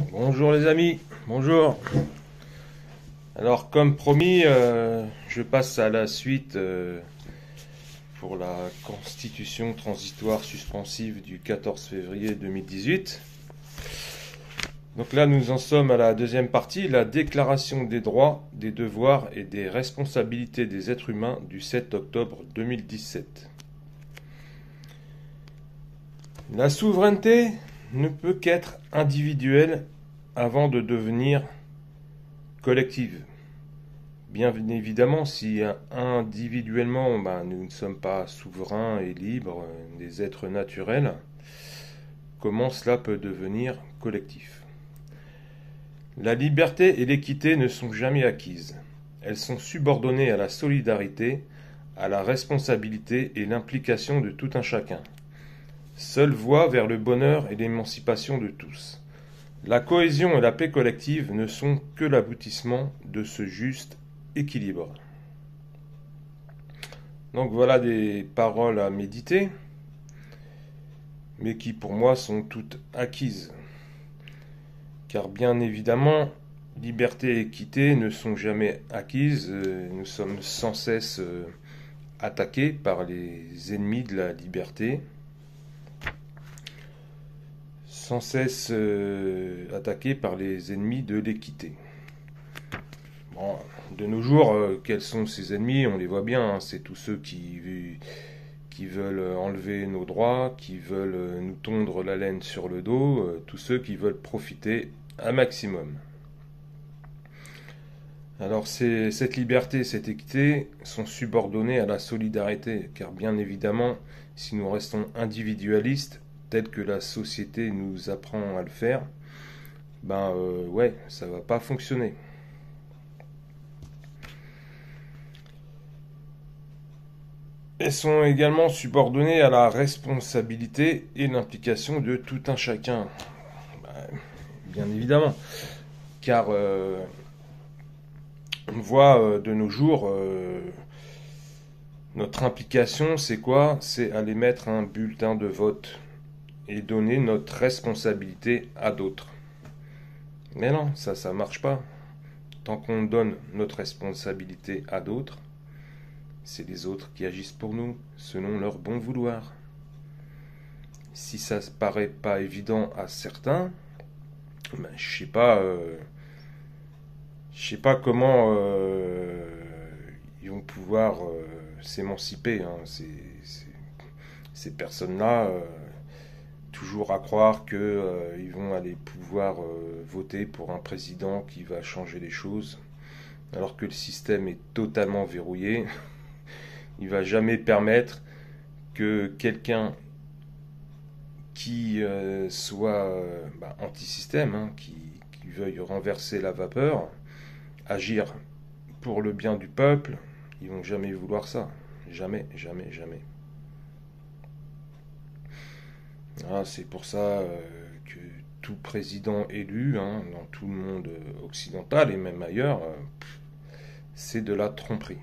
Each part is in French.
Bonjour les amis, bonjour. Alors comme promis, je passe à la suite pour la constitution transitoire suspensive du 14 février 2018. Donc là nous en sommes à la deuxième partie, la déclaration des droits, des devoirs et des responsabilités des êtres humains du 7 octobre 2017. La souveraineté ne peut qu'être individuelle avant de devenir collective. Bien évidemment, si individuellement nous ne sommes pas souverains et libres, des êtres naturels, comment cela peut devenir collectif? La liberté et l'équité ne sont jamais acquises. Elles sont subordonnées à la solidarité, à la responsabilité et l'implication de tout un chacun. Seule voie vers le bonheur et l'émancipation de tous. La cohésion et la paix collective ne sont que l'aboutissement de ce juste équilibre. Donc voilà des paroles à méditer, mais qui pour moi sont toutes acquises. Car bien évidemment, liberté et équité ne sont jamais acquises. Nous sommes sans cesse attaqués par les ennemis de la liberté, sans cesse attaqués par les ennemis de l'équité. Bon, de nos jours, quels sont ces ennemis? On les voit bien, hein, c'est tous ceux qui veulent enlever nos droits, qui veulent nous tondre la laine sur le dos, tous ceux qui veulent profiter un maximum. Alors cette liberté, cette équité sont subordonnées à la solidarité, car bien évidemment, si nous restons individualistes, tel que la société nous apprend à le faire, ouais, ça va pas fonctionner. Elles sont également subordonnées à la responsabilité et l'implication de tout un chacun. Bien évidemment, car on voit de nos jours, notre implication, c'est quoi? C'est aller mettre un bulletin de vote et donner notre responsabilité à d'autres. Mais non, ça marche pas. Tant qu'on donne notre responsabilité à d'autres, c'est les autres qui agissent pour nous, selon leur bon vouloir. Si ça ne paraît pas évident à certains, je sais pas comment ils vont pouvoir s'émanciper. Hein. Ces personnes-là, toujours à croire qu'ils vont aller pouvoir voter pour un président qui va changer les choses, alors que le système est totalement verrouillé. Il ne va jamais permettre que quelqu'un qui soit anti-système, hein, qui veuille renverser la vapeur, agir pour le bien du peuple, ils vont jamais vouloir ça. Jamais, jamais, jamais. Voilà, c'est pour ça que tout président élu, hein, dans tout le monde occidental et même ailleurs, c'est de la tromperie.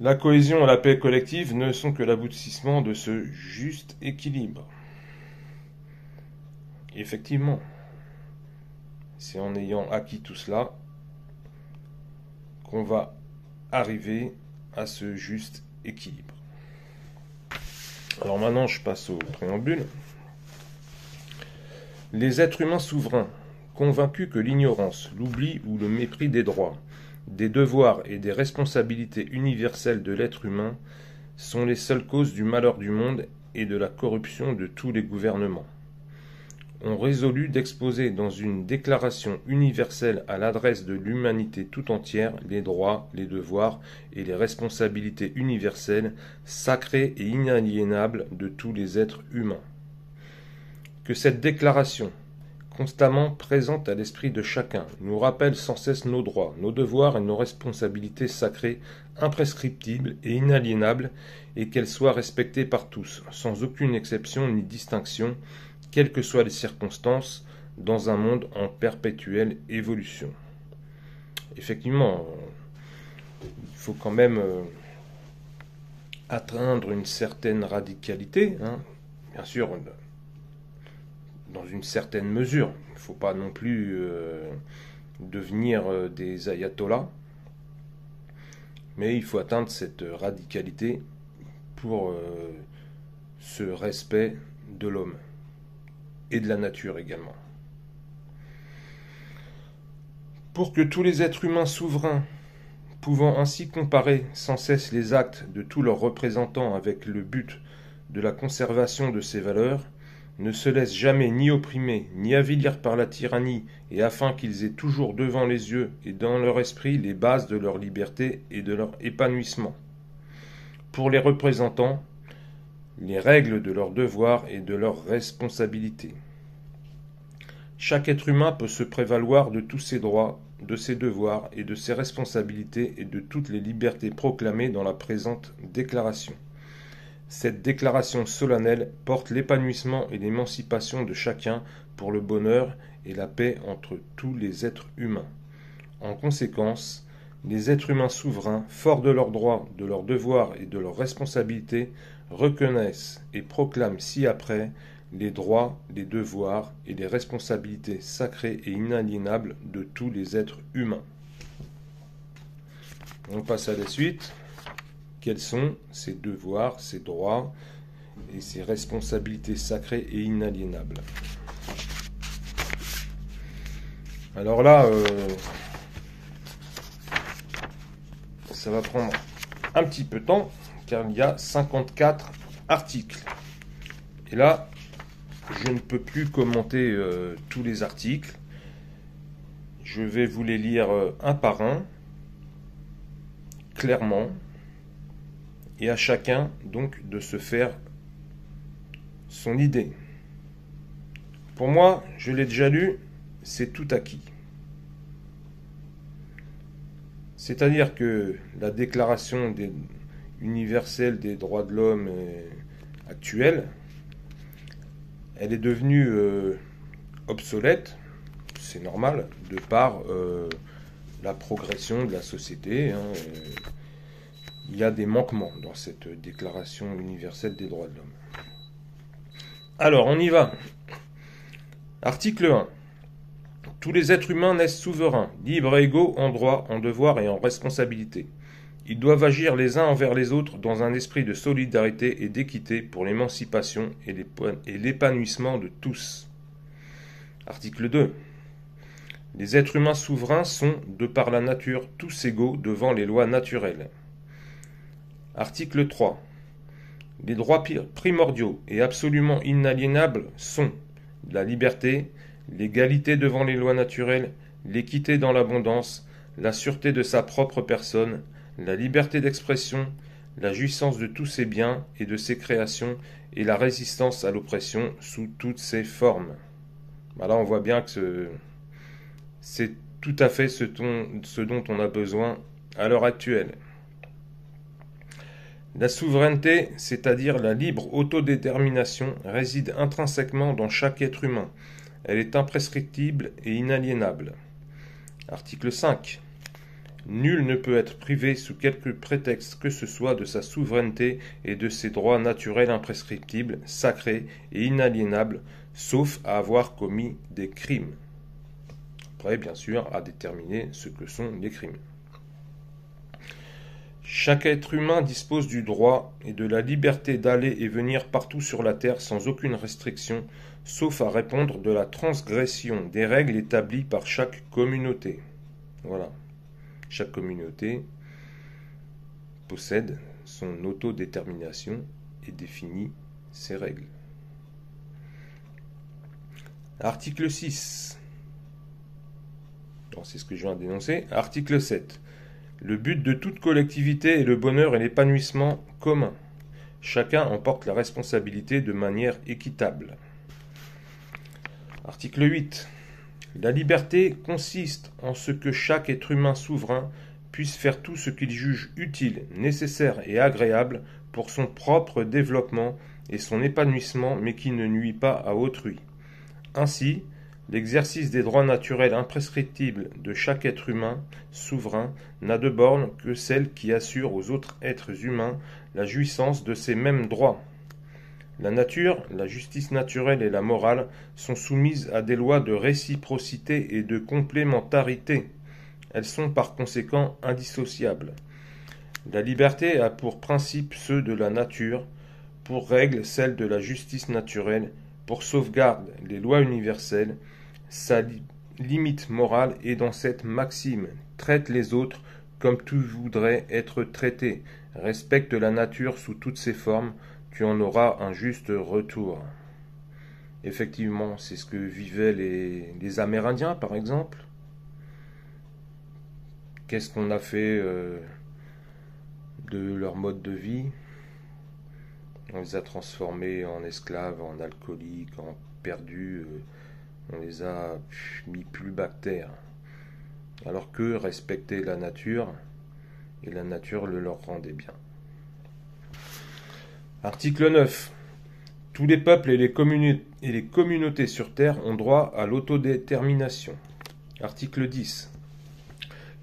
La cohésion et la paix collective ne sont que l'aboutissement de ce juste équilibre. Effectivement, c'est en ayant acquis tout cela qu'on va arriver à ce juste équilibre. Alors maintenant, je passe au préambule. Les êtres humains souverains, convaincus que l'ignorance, l'oubli ou le mépris des droits, des devoirs et des responsabilités universelles de l'être humain sont les seules causes du malheur du monde et de la corruption de tous les gouvernements, ont résolu d'exposer dans une déclaration universelle à l'adresse de l'humanité tout entière les droits, les devoirs et les responsabilités universelles, sacrées et inaliénables de tous les êtres humains. Que cette déclaration, constamment présente à l'esprit de chacun, nous rappelle sans cesse nos droits, nos devoirs et nos responsabilités sacrées, imprescriptibles et inaliénables, et qu'elles soient respectées par tous, sans aucune exception ni distinction, quelles que soient les circonstances, dans un monde en perpétuelle évolution. Effectivement, il faut quand même atteindre une certaine radicalité, hein. Bien sûr, dans une certaine mesure. Il ne faut pas non plus devenir des ayatollahs, mais il faut atteindre cette radicalité pour ce respect de l'homme et de la nature également. Pour que tous les êtres humains souverains, pouvant ainsi comparer sans cesse les actes de tous leurs représentants avec le but de la conservation de ces valeurs, ne se laissent jamais ni opprimer, ni avilir par la tyrannie, et afin qu'ils aient toujours devant les yeux et dans leur esprit les bases de leur liberté et de leur épanouissement. Pour les représentants, les règles de leurs devoirs et de leurs responsabilités. Chaque être humain peut se prévaloir de tous ses droits, de ses devoirs et de ses responsabilités et de toutes les libertés proclamées dans la présente déclaration. Cette déclaration solennelle porte l'épanouissement et l'émancipation de chacun pour le bonheur et la paix entre tous les êtres humains. En conséquence, les êtres humains souverains, forts de leurs droits, de leurs devoirs et de leurs responsabilités, reconnaissent et proclament ci-après les droits, les devoirs et les responsabilités sacrées et inaliénables de tous les êtres humains. On passe à la suite. Quels sont ces devoirs, ces droits et ces responsabilités sacrées et inaliénables? Alors là, ça va prendre un petit peu de temps, car il y a 54 articles. Et là, je ne peux plus commenter tous les articles. Je vais vous les lire un par un, clairement, et à chacun donc de se faire son idée. Pour moi, je l'ai déjà lu, c'est tout acquis. C'est-à-dire que la déclaration universelle des droits de l'homme actuelle, elle est devenue obsolète, c'est normal, de par la progression de la société. Il y a des manquements dans cette déclaration universelle des droits de l'homme. Alors, on y va. Article 1. Tous les êtres humains naissent souverains, libres et égaux en droit, en devoir et en responsabilité. Ils doivent agir les uns envers les autres dans un esprit de solidarité et d'équité pour l'émancipation et l'épanouissement de tous. Article 2. Les êtres humains souverains sont, de par la nature, tous égaux devant les lois naturelles. Article 3. Les droits primordiaux et absolument inaliénables sont la liberté, l'égalité devant les lois naturelles, l'équité dans l'abondance, la sûreté de sa propre personne, la liberté d'expression, la jouissance de tous ses biens et de ses créations, et la résistance à l'oppression sous toutes ses formes. Là, on voit bien que c'est tout à fait ce dont on a besoin à l'heure actuelle. La souveraineté, c'est-à-dire la libre autodétermination, réside intrinsèquement dans chaque être humain. Elle est imprescriptible et inaliénable. Article 5. Nul ne peut être privé sous quelque prétexte que ce soit de sa souveraineté et de ses droits naturels imprescriptibles, sacrés et inaliénables, sauf à avoir commis des crimes. Après, bien sûr, à déterminer ce que sont les crimes. Chaque être humain dispose du droit et de la liberté d'aller et venir partout sur la terre sans aucune restriction, sauf à répondre de la transgression des règles établies par chaque communauté. Voilà. Chaque communauté possède son autodétermination et définit ses règles. Article 6. C'est ce que je viens d'énoncer. Article 7. Le but de toute collectivité est le bonheur et l'épanouissement commun. Chacun en porte la responsabilité de manière équitable. Article 8. La liberté consiste en ce que chaque être humain souverain puisse faire tout ce qu'il juge utile, nécessaire et agréable pour son propre développement et son épanouissement, mais qui ne nuit pas à autrui. Ainsi, l'exercice des droits naturels imprescriptibles de chaque être humain souverain n'a de borne que celle qui assure aux autres êtres humains la jouissance de ces mêmes droits. La nature, la justice naturelle et la morale sont soumises à des lois de réciprocité et de complémentarité. Elles sont par conséquent indissociables. La liberté a pour principe ceux de la nature, pour règle celle de la justice naturelle, pour sauvegarde les lois universelles. Sa limite morale est dans cette maxime: traite les autres comme tu voudrais être traité, respecte la nature sous toutes ses formes, tu en auras un juste retour. Effectivement, c'est ce que vivaient les Amérindiens, par exemple. Qu'est-ce qu'on a fait de leur mode de vie? On les a transformés en esclaves, en alcooliques, en perdus. On les a mis plus bas que terre. Alors qu'eux respectaient la nature, et la nature le leur rendait bien. Article 9. Tous les peuples et les communautés sur Terre ont droit à l'autodétermination. Article 10.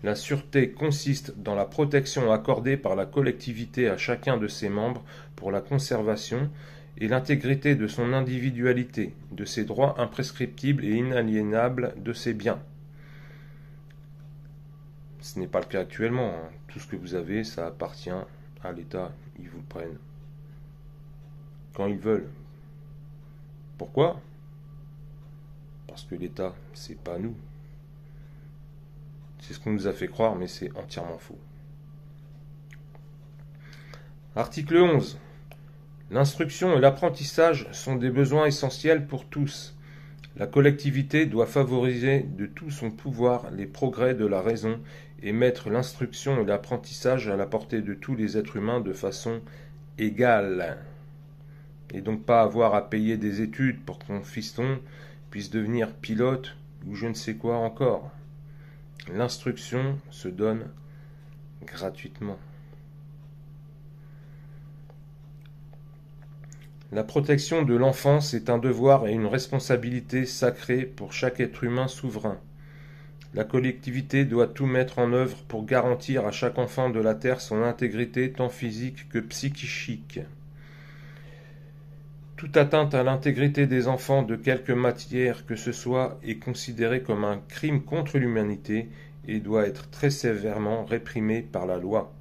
La sûreté consiste dans la protection accordée par la collectivité à chacun de ses membres pour la conservation et l'intégrité de son individualité, de ses droits imprescriptibles et inaliénables, de ses biens. Ce n'est pas le cas actuellement. Tout ce que vous avez, ça appartient à l'État. Ils vous le prennent quand ils veulent. Pourquoi? Parce que l'État, c'est pas nous. C'est ce qu'on nous a fait croire, mais c'est entièrement faux. Article 11. L'instruction et l'apprentissage sont des besoins essentiels pour tous. La collectivité doit favoriser de tout son pouvoir les progrès de la raison et mettre l'instruction et l'apprentissage à la portée de tous les êtres humains de façon égale. Et donc pas avoir à payer des études pour qu'un fiston puisse devenir pilote ou je ne sais quoi encore. L'instruction se donne gratuitement. La protection de l'enfance est un devoir et une responsabilité sacrée pour chaque être humain souverain. La collectivité doit tout mettre en œuvre pour garantir à chaque enfant de la Terre son intégrité tant physique que psychique. Toute atteinte à l'intégrité des enfants de quelque matière que ce soit est considérée comme un crime contre l'humanité et doit être très sévèrement réprimée par la loi.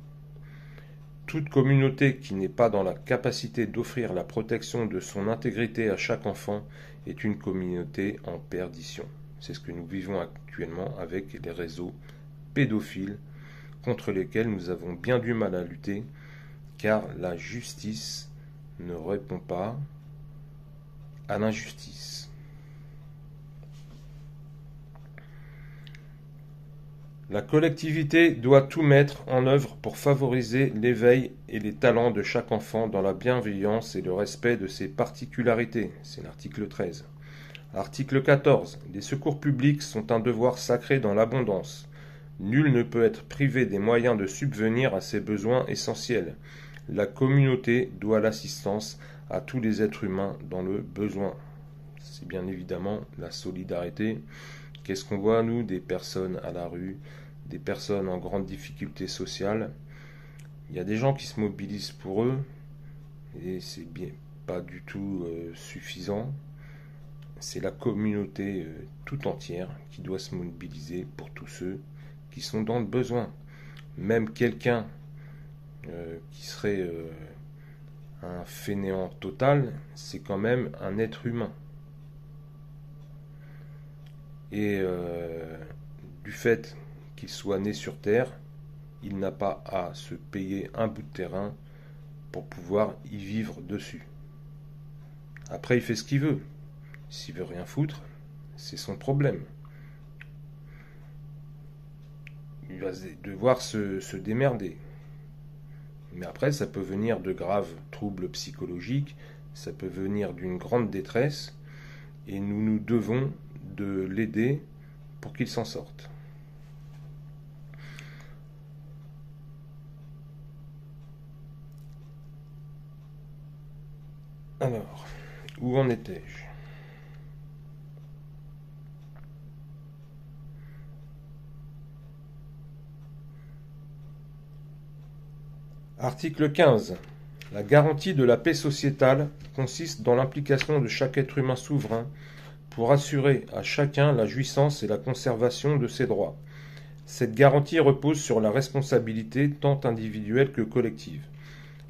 Toute communauté qui n'est pas dans la capacité d'offrir la protection de son intégrité à chaque enfant est une communauté en perdition. C'est ce que nous vivons actuellement avec les réseaux pédophiles contre lesquels nous avons bien du mal à lutter car la justice ne répond pas à l'injustice. La collectivité doit tout mettre en œuvre pour favoriser l'éveil et les talents de chaque enfant dans la bienveillance et le respect de ses particularités. C'est l'article 13. Article 14. Les secours publics sont un devoir sacré dans l'abondance. Nul ne peut être privé des moyens de subvenir à ses besoins essentiels. La communauté doit l'assistance à tous les êtres humains dans le besoin. C'est bien évidemment la solidarité. Qu'est-ce qu'on voit, nous? Des personnes à la rue, des personnes en grande difficulté sociale. Il y a des gens qui se mobilisent pour eux, et c'est bien pas du tout suffisant. C'est la communauté tout entière qui doit se mobiliser pour tous ceux qui sont dans le besoin. Même quelqu'un qui serait un fainéant total, c'est quand même un être humain. Et du fait qu'il soit né sur Terre, il n'a pas à se payer un bout de terrain pour pouvoir y vivre dessus. Après, il fait ce qu'il veut. S'il veut rien foutre, c'est son problème. Il va devoir se démerder. Mais après, ça peut venir de graves troubles psychologiques, ça peut venir d'une grande détresse, et nous devons de l'aider pour qu'il s'en sorte. Alors, où en étais-je? Article 15. La garantie de la paix sociétale consiste dans l'implication de chaque être humain souverain pour assurer à chacun la jouissance et la conservation de ses droits. Cette garantie repose sur la responsabilité tant individuelle que collective.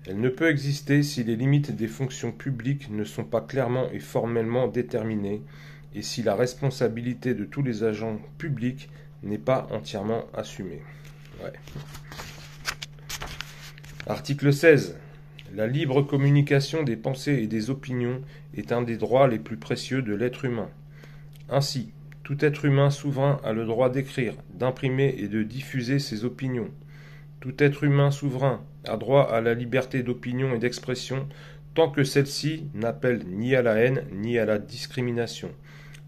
Elle ne peut exister si les limites des fonctions publiques ne sont pas clairement et formellement déterminées et si la responsabilité de tous les agents publics n'est pas entièrement assumée. Ouais. Article 16. La libre communication des pensées et des opinions est un des droits les plus précieux de l'être humain. Ainsi, tout être humain souverain a le droit d'écrire, d'imprimer et de diffuser ses opinions. Tout être humain souverain a droit à la liberté d'opinion et d'expression tant que celle-ci n'appelle ni à la haine ni à la discrimination,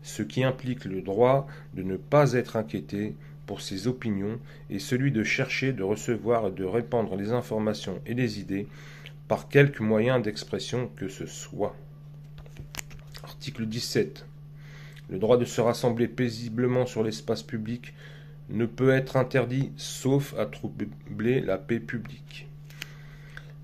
ce qui implique le droit de ne pas être inquiété pour ses opinions et celui de chercher, de recevoir et de répandre les informations et les idées par quelque moyen d'expression que ce soit. Article 17. Le droit de se rassembler paisiblement sur l'espace public ne peut être interdit sauf à troubler la paix publique.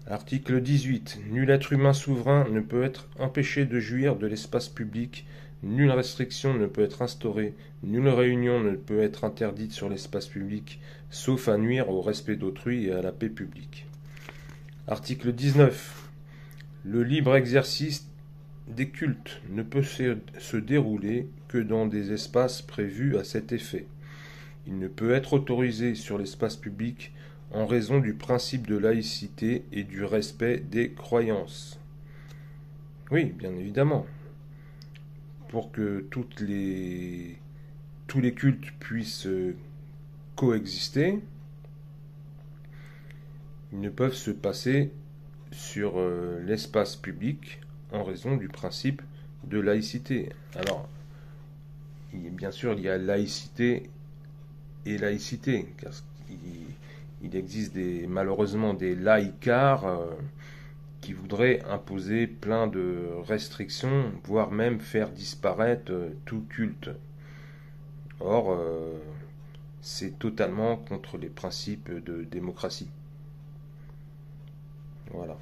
Article 18. Nul être humain souverain ne peut être empêché de jouir de l'espace public, nulle restriction ne peut être instaurée, nulle réunion ne peut être interdite sur l'espace public, sauf à nuire au respect d'autrui et à la paix publique. Article 19. Le libre exercice des cultes ne peut se dérouler que dans des espaces prévus à cet effet. Il ne peut être autorisé sur l'espace public en raison du principe de laïcité et du respect des croyances. Oui, bien évidemment. Pour que tous les cultes puissent coexister, ils ne peuvent se passer sur l'espace public en raison du principe de laïcité. Alors, bien sûr, il y a laïcité et laïcité, car il existe malheureusement des laïcards qui voudraient imposer plein de restrictions, voire même faire disparaître tout culte. Or, c'est totalement contre les principes de démocratie. Voilà.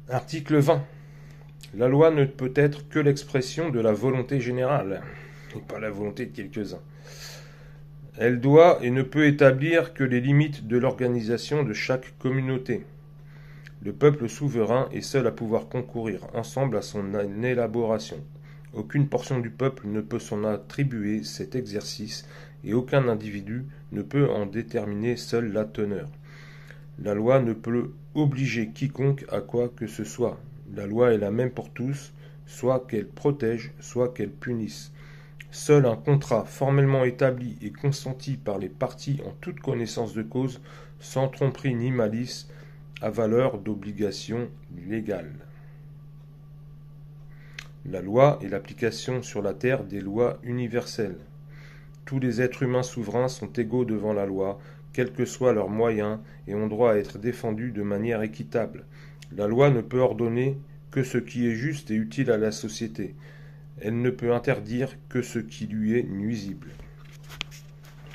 Article 20. La loi ne peut être que l'expression de la volonté générale, et pas la volonté de quelques-uns. Elle doit et ne peut établir que les limites de l'organisation de chaque communauté. Le peuple souverain est seul à pouvoir concourir ensemble à son élaboration. Aucune portion du peuple ne peut s'en attribuer cet exercice et aucun individu ne peut en déterminer seul la teneur. La loi ne peut obliger quiconque à quoi que ce soit. La loi est la même pour tous, soit qu'elle protège, soit qu'elle punisse. Seul un contrat formellement établi et consenti par les parties en toute connaissance de cause, sans tromperie ni malice, a valeur d'obligation légale. La loi est l'application sur la terre des lois universelles. Tous les êtres humains souverains sont égaux devant la loi, quels que soient leurs moyens, et ont droit à être défendus de manière équitable. La loi ne peut ordonner que ce qui est juste et utile à la société. Elle ne peut interdire que ce qui lui est nuisible.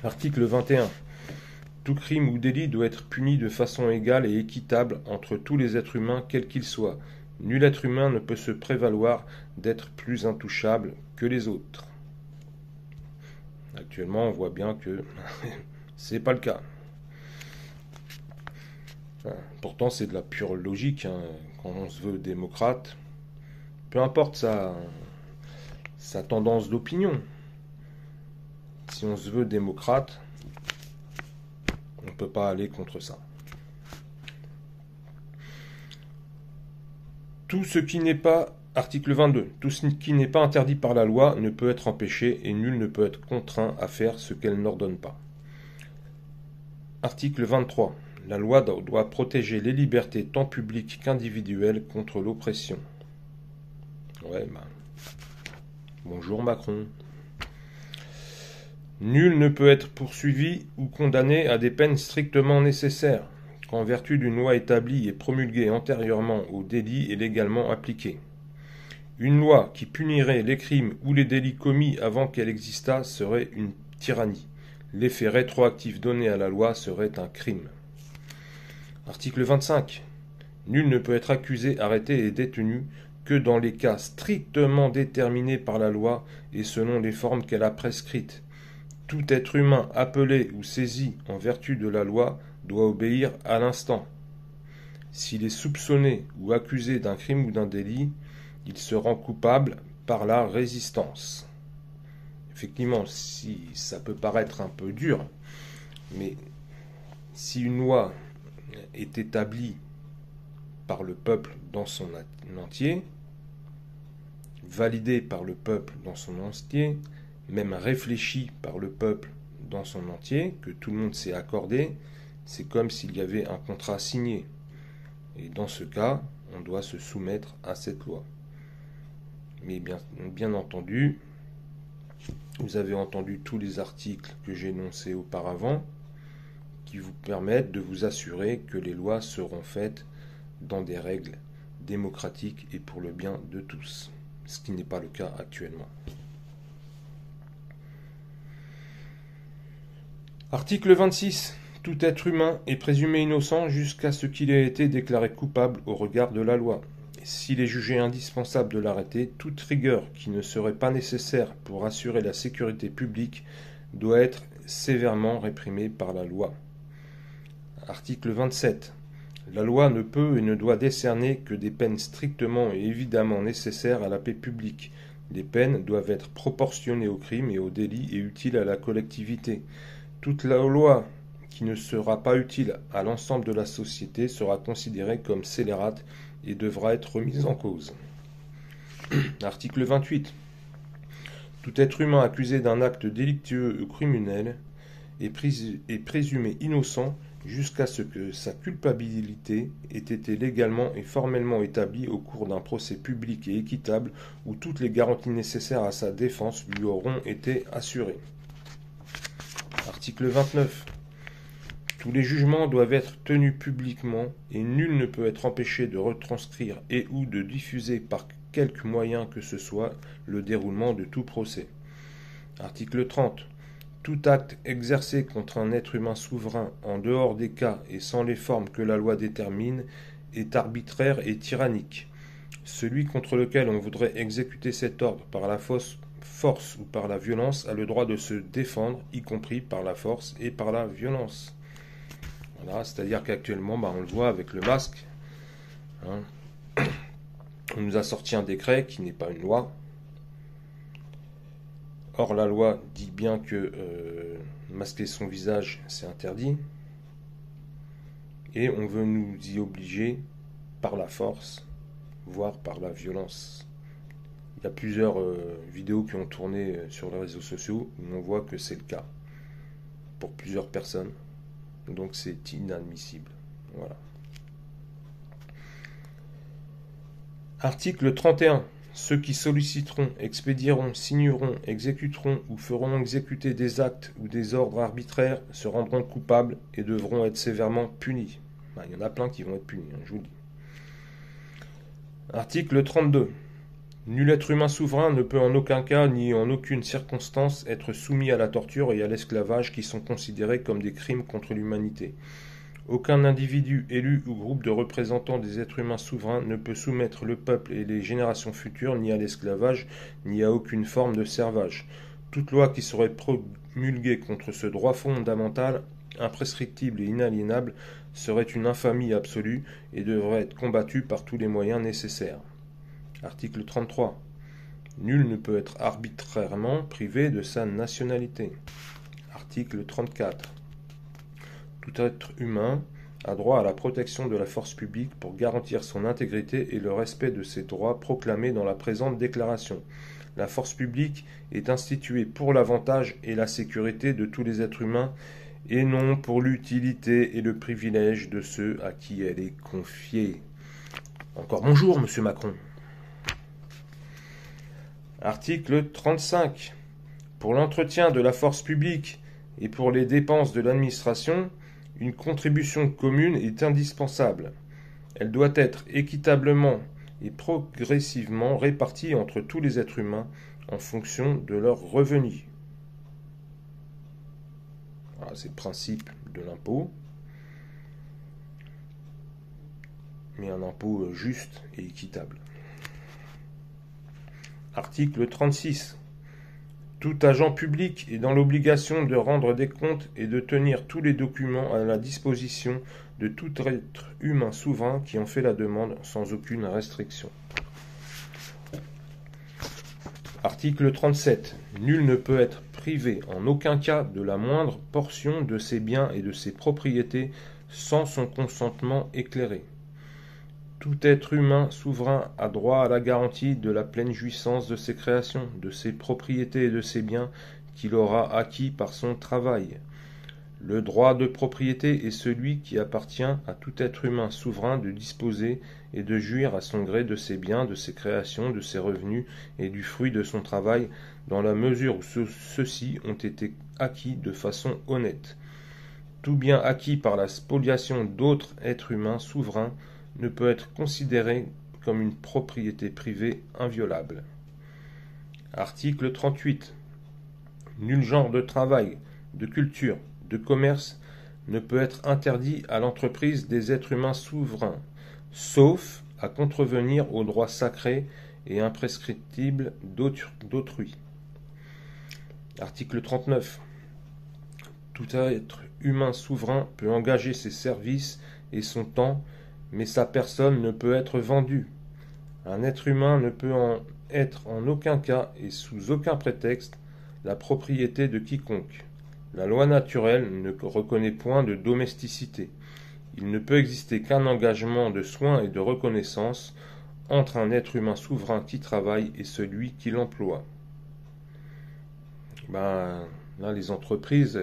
Article 21. Tout crime ou délit doit être puni de façon égale et équitable entre tous les êtres humains, quels qu'ils soient. Nul être humain ne peut se prévaloir d'être plus intouchable que les autres. Actuellement, on voit bien que c'est pas le cas. Pourtant, c'est de la pure logique, hein, quand on se veut démocrate. Peu importe sa tendance d'opinion. Si on se veut démocrate, on ne peut pas aller contre ça. Tout ce qui n'est pas, article 22, tout ce qui n'est pas interdit par la loi ne peut être empêché et nul ne peut être contraint à faire ce qu'elle n'ordonne pas. Article 23. La loi doit protéger les libertés tant publiques qu'individuelles contre l'oppression. Ouais, bonjour Macron. Nul ne peut être poursuivi ou condamné à des peines strictement nécessaires, qu'en vertu d'une loi établie et promulguée antérieurement au délit est légalement appliquée. Une loi qui punirait les crimes ou les délits commis avant qu'elle existât serait une tyrannie. l'effet rétroactif donné à la loi serait un crime. Article 25. Nul ne peut être accusé, arrêté et détenu que dans les cas strictement déterminés par la loi et selon les formes qu'elle a prescrites. Tout être humain appelé ou saisi en vertu de la loi doit obéir à l'instant. S'il est soupçonné ou accusé d'un crime ou d'un délit, il se rend coupable par la résistance. Effectivement, si ça peut paraître un peu dur, mais si une loi est établie par le peuple dans son entier, validée par le peuple dans son entier, même réfléchie par le peuple dans son entier, que tout le monde s'est accordé, c'est comme s'il y avait un contrat signé. Et dans ce cas, on doit se soumettre à cette loi. Mais bien entendu, vous avez entendu tous les articles que j'ai énoncés auparavant, qui vous permettent de vous assurer que les lois seront faites dans des règles démocratiques et pour le bien de tous, ce qui n'est pas le cas actuellement. Article 26. Tout être humain est présumé innocent jusqu'à ce qu'il ait été déclaré coupable au regard de la loi. S'il est jugé indispensable de l'arrêter, toute rigueur qui ne serait pas nécessaire pour assurer la sécurité publique doit être sévèrement réprimée par la loi. Article 27. La loi ne peut et ne doit décerner que des peines strictement et évidemment nécessaires à la paix publique. Les peines doivent être proportionnées aux crimes et aux délits et utiles à la collectivité. Toute la loi qui ne sera pas utile à l'ensemble de la société sera considérée comme scélérate et devra être remise en cause. Article 28. Tout être humain accusé d'un acte délictueux ou criminel est présumé innocent jusqu'à ce que sa culpabilité ait été légalement et formellement établie au cours d'un procès public et équitable où toutes les garanties nécessaires à sa défense lui auront été assurées. Article 29. Tous les jugements doivent être tenus publiquement et nul ne peut être empêché de retranscrire et ou de diffuser par quelque moyen que ce soit le déroulement de tout procès. Article 30. Tout acte exercé contre un être humain souverain en dehors des cas et sans les formes que la loi détermine est arbitraire et tyrannique. Celui contre lequel on voudrait exécuter cet ordre par la force ou par la violence a le droit de se défendre, y compris par la force et par la violence. Voilà, c'est-à-dire qu'actuellement, on le voit avec le masque. On nous a sorti un décret qui n'est pas une loi. Or, la loi dit bien que masquer son visage, c'est interdit. Et on veut nous y obliger par la force, voire par la violence. Il y a plusieurs vidéos qui ont tourné sur les réseaux sociaux où on voit que c'est le cas pour plusieurs personnes. Donc c'est inadmissible. Voilà. Article 31. Ceux qui solliciteront, expédieront, signeront, exécuteront ou feront exécuter des actes ou des ordres arbitraires se rendront coupables et devront être sévèrement punis. Il y en a plein qui vont être punis, je vous le dis. Article 32. Nul être humain souverain ne peut en aucun cas ni en aucune circonstance être soumis à la torture et à l'esclavage qui sont considérés comme des crimes contre l'humanité. Aucun individu, élu ou groupe de représentants des êtres humains souverains ne peut soumettre le peuple et les générations futures ni à l'esclavage, ni à aucune forme de servage. Toute loi qui serait promulguée contre ce droit fondamental, imprescriptible et inaliénable, serait une infamie absolue et devrait être combattue par tous les moyens nécessaires. Article 33. Nul ne peut être arbitrairement privé de sa nationalité. Article 34. Tout être humain a droit à la protection de la force publique pour garantir son intégrité et le respect de ses droits proclamés dans la présente déclaration. La force publique est instituée pour l'avantage et la sécurité de tous les êtres humains et non pour l'utilité et le privilège de ceux à qui elle est confiée. Encore bonjour, monsieur Macron. Article 35. Pour l'entretien de la force publique et pour les dépenses de l'administration, une contribution commune est indispensable. Elle doit être équitablement et progressivement répartie entre tous les êtres humains en fonction de leurs revenus. Voilà, c'est le principe de l'impôt, mais un impôt juste et équitable. Article 36. Tout agent public est dans l'obligation de rendre des comptes et de tenir tous les documents à la disposition de tout être humain souverain qui en fait la demande sans aucune restriction. Article 37. Nul ne peut être privé en aucun cas de la moindre portion de ses biens et de ses propriétés sans son consentement éclairé. Tout être humain souverain a droit à la garantie de la pleine jouissance de ses créations, de ses propriétés et de ses biens qu'il aura acquis par son travail. Le droit de propriété est celui qui appartient à tout être humain souverain de disposer et de jouir à son gré de ses biens, de ses créations, de ses revenus et du fruit de son travail, dans la mesure où ceux-ci ont été acquis de façon honnête. Tout bien acquis par la spoliation d'autres êtres humains souverains ne peut être considéré comme une propriété privée inviolable. Article 38. Nul genre de travail, de culture, de commerce ne peut être interdit à l'entreprise des êtres humains souverains, sauf à contrevenir aux droits sacrés et imprescriptibles d'autrui. Article 39. Tout être humain souverain peut engager ses services et son temps, mais sa personne ne peut être vendue. Un être humain ne peut en être en aucun cas et sous aucun prétexte la propriété de quiconque. La loi naturelle ne reconnaît point de domesticité. Il ne peut exister qu'un engagement de soins et de reconnaissance entre un être humain souverain qui travaille et celui qui l'emploie. Là, les entreprises,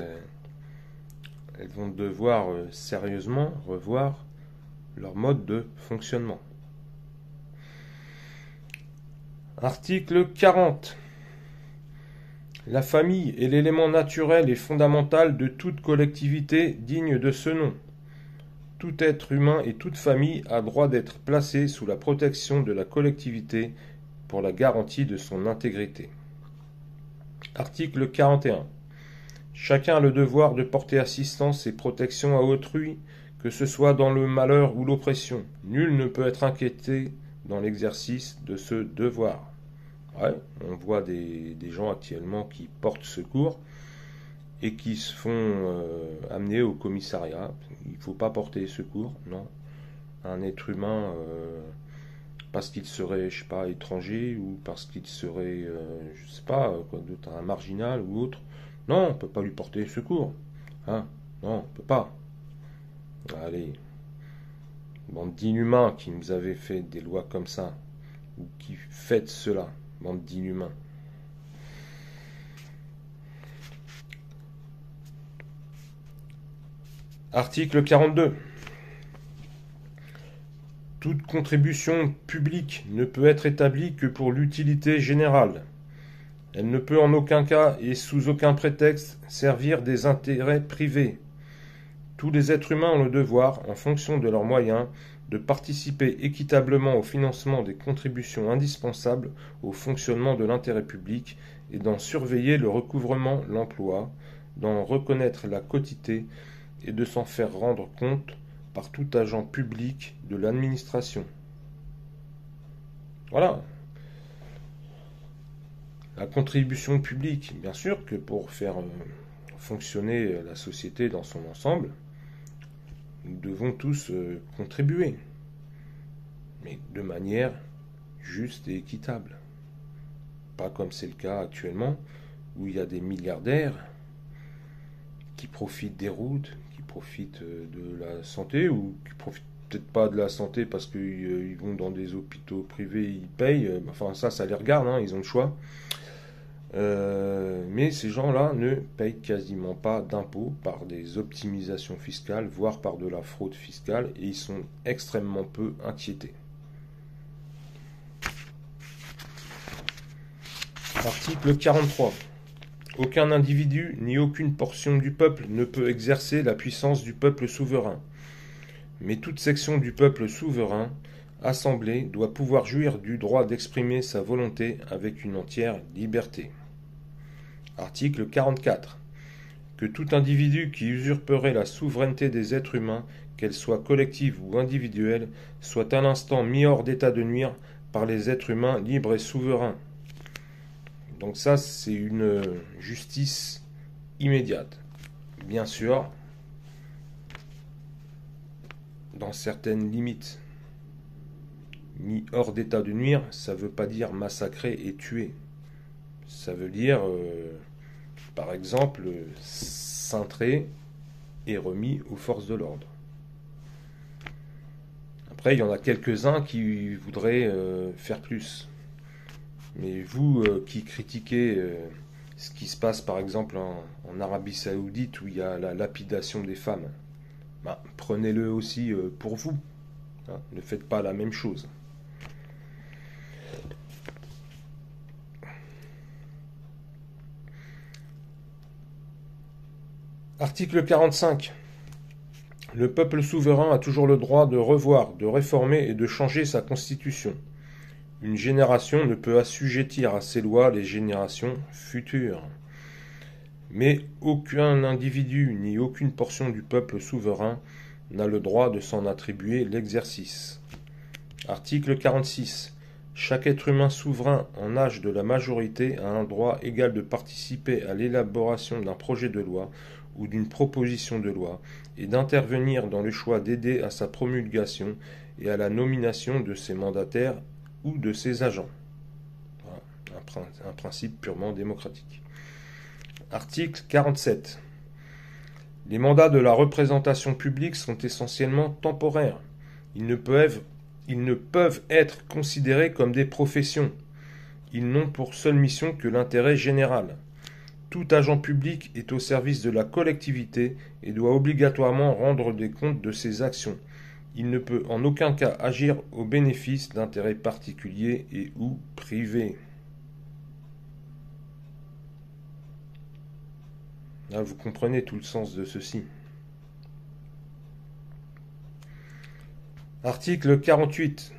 elles vont devoir sérieusement revoir leur mode de fonctionnement. Article 40. La famille est l'élément naturel et fondamental de toute collectivité digne de ce nom. Tout être humain et toute famille a droit d'être placé sous la protection de la collectivité pour la garantie de son intégrité. Article 41. Chacun a le devoir de porter assistance et protection à autrui, que ce soit dans le malheur ou l'oppression. Nul ne peut être inquiété dans l'exercice de ce devoir. Ouais, on voit des gens actuellement qui portent secours et qui se font amener au commissariat. Il ne faut pas porter secours, non. Un être humain, parce qu'il serait, je sais pas, étranger ou parce qu'il serait, je sais pas, quoi d'autre, un marginal ou autre. Non, on ne peut pas lui porter secours. Hein? Non, on ne peut pas. Allez, bande d'inhumains qui nous avaient fait des lois comme ça, ou qui faites cela, bande d'inhumains. Article 42. Toute contribution publique ne peut être établie que pour l'utilité générale. Elle ne peut en aucun cas et sous aucun prétexte servir des intérêts privés. Tous les êtres humains ont le devoir, en fonction de leurs moyens, de participer équitablement au financement des contributions indispensables au fonctionnement de l'intérêt public et d'en surveiller le recouvrement, l'emploi, d'en reconnaître la quotité et de s'en faire rendre compte par tout agent public de l'administration. Voilà. La contribution publique, bien sûr que pour faire fonctionner la société dans son ensemble, nous devons tous contribuer, mais de manière juste et équitable. Pas comme c'est le cas actuellement, où il y a des milliardaires qui profitent des routes, qui profitent de la santé, ou qui profitent peut-être pas de la santé parce qu'ils vont dans des hôpitaux privés, ils payent, enfin ça les regarde, hein, ils ont le choix. Mais ces gens-là ne payent quasiment pas d'impôts par des optimisations fiscales, voire par de la fraude fiscale, et ils sont extrêmement peu inquiétés. Article 43. Aucun individu ni aucune portion du peuple ne peut exercer la puissance du peuple souverain. Mais toute section du peuple souverain, assemblée, doit pouvoir jouir du droit d'exprimer sa volonté avec une entière liberté. Article 44. que tout individu qui usurperait la souveraineté des êtres humains, qu'elle soit collective ou individuelle, soit à l'instant mis hors d'état de nuire par les êtres humains libres et souverains. Donc ça, c'est une justice immédiate. Bien sûr, dans certaines limites. Mis hors d'état de nuire, ça ne veut pas dire massacrer et tuer. Ça veut dire, par exemple, cintré et remis aux forces de l'ordre. Après, il y en a quelques-uns qui voudraient faire plus. Mais vous qui critiquez ce qui se passe par exemple en Arabie Saoudite où il y a la lapidation des femmes, ben, prenez-le aussi pour vous. Hein, ne faites pas la même chose. Article 45. Le peuple souverain a toujours le droit de revoir, de réformer et de changer sa constitution. Une génération ne peut assujettir à ses lois les générations futures. Mais aucun individu ni aucune portion du peuple souverain n'a le droit de s'en attribuer l'exercice. Article 46. Chaque être humain souverain en âge de la majorité a un droit égal de participer à l'élaboration d'un projet de loi ou d'une proposition de loi et d'intervenir dans le choix d'aider à sa promulgation et à la nomination de ses mandataires ou de ses agents. Voilà, un principe purement démocratique. Article 47. Les mandats de la représentation publique sont essentiellement temporaires. Ils ne peuvent être considérés comme des professions. Ils n'ont pour seule mission que l'intérêt général. Tout agent public est au service de la collectivité et doit obligatoirement rendre des comptes de ses actions. Il ne peut en aucun cas agir au bénéfice d'intérêts particuliers et ou privés. Là, vous comprenez tout le sens de ceci. Article 48.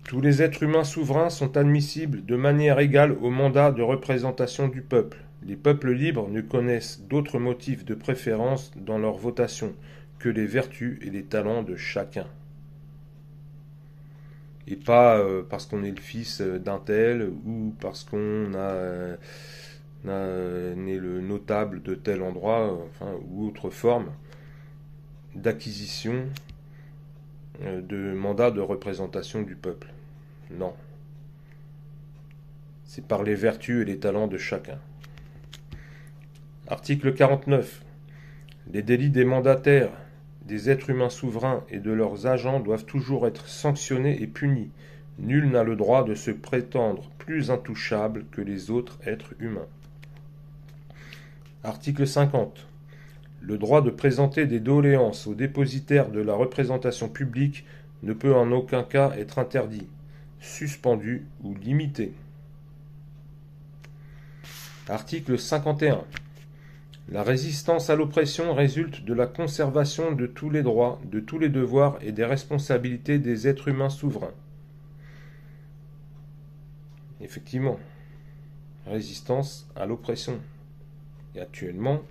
Tous les êtres humains souverains sont admissibles de manière égale au mandat de représentation du peuple. Les peuples libres ne connaissent d'autres motifs de préférence dans leur votation que les vertus et les talents de chacun. Et pas parce qu'on est le fils d'un tel ou parce qu'on est le notable de tel endroit, ou autre forme d'acquisition de mandat de représentation du peuple. Non. C'est par les vertus et les talents de chacun. Article 49. Les délits des mandataires, des êtres humains souverains et de leurs agents doivent toujours être sanctionnés et punis. Nul n'a le droit de se prétendre plus intouchable que les autres êtres humains. Article 50. Le droit de présenter des doléances aux dépositaires de la représentation publique ne peut en aucun cas être interdit, suspendu ou limité. Article 51. La résistance à l'oppression résulte de la conservation de tous les droits, de tous les devoirs et des responsabilités des êtres humains souverains. Effectivement, résistance à l'oppression. Et actuellement,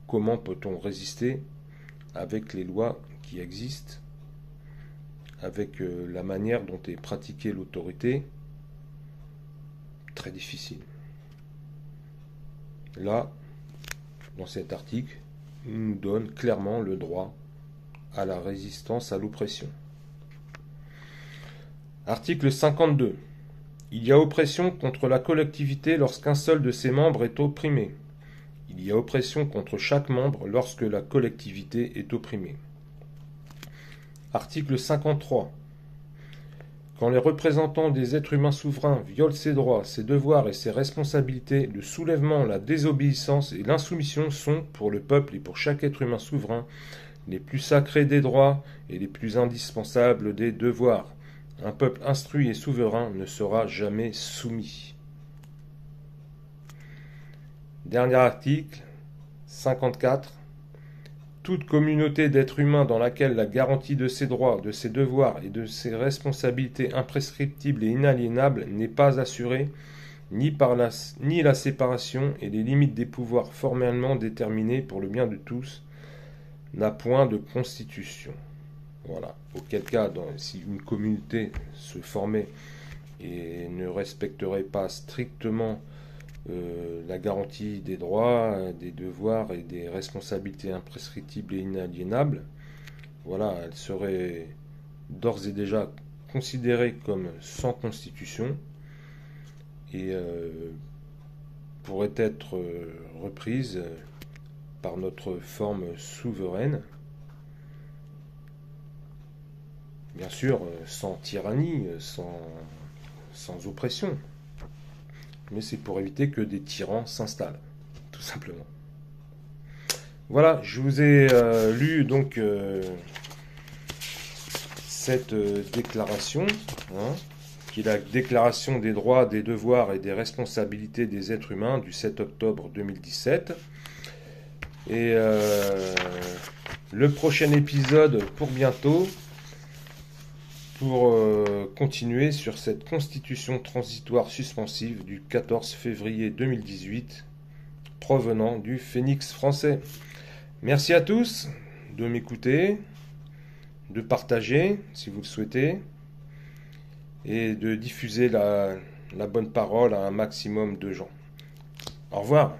comment peut-on résister avec les lois qui existent, avec la manière dont est pratiquée l'autorité? Très difficile. Là, dans cet article, il nous donne clairement le droit à la résistance à l'oppression. Article 52. Il y a oppression contre la collectivité lorsqu'un seul de ses membres est opprimé. Il y a oppression contre chaque membre lorsque la collectivité est opprimée. Article 53. Quand les représentants des êtres humains souverains violent ses droits, ses devoirs et ses responsabilités, le soulèvement, la désobéissance et l'insoumission sont, pour le peuple et pour chaque être humain souverain, les plus sacrés des droits et les plus indispensables des devoirs. Un peuple instruit et souverain ne sera jamais soumis. Dernier article, 54. Toute communauté d'êtres humains dans laquelle la garantie de ses droits, de ses devoirs et de ses responsabilités imprescriptibles et inaliénables n'est pas assurée ni la séparation et les limites des pouvoirs formellement déterminés pour le bien de tous, n'a point de constitution. Voilà. Auquel cas, si une communauté se formait et ne respecterait pas strictement la garantie des droits, des devoirs et des responsabilités imprescriptibles et inaliénables, voilà, elle serait d'ores et déjà considérée comme sans constitution et pourrait être reprise par notre forme souveraine, bien sûr sans tyrannie, sans oppression, mais c'est pour éviter que des tyrans s'installent, tout simplement. Voilà, je vous ai lu donc cette déclaration, hein, qui est la déclaration des droits, des devoirs et des responsabilités des êtres humains du 7 octobre 2017. Et le prochain épisode pour bientôt, pour continuer sur cette constitution transitoire suspensive du 14 février 2018, provenant du Phénix français. Merci à tous de m'écouter, de partager si vous le souhaitez, et de diffuser la bonne parole à un maximum de gens. Au revoir.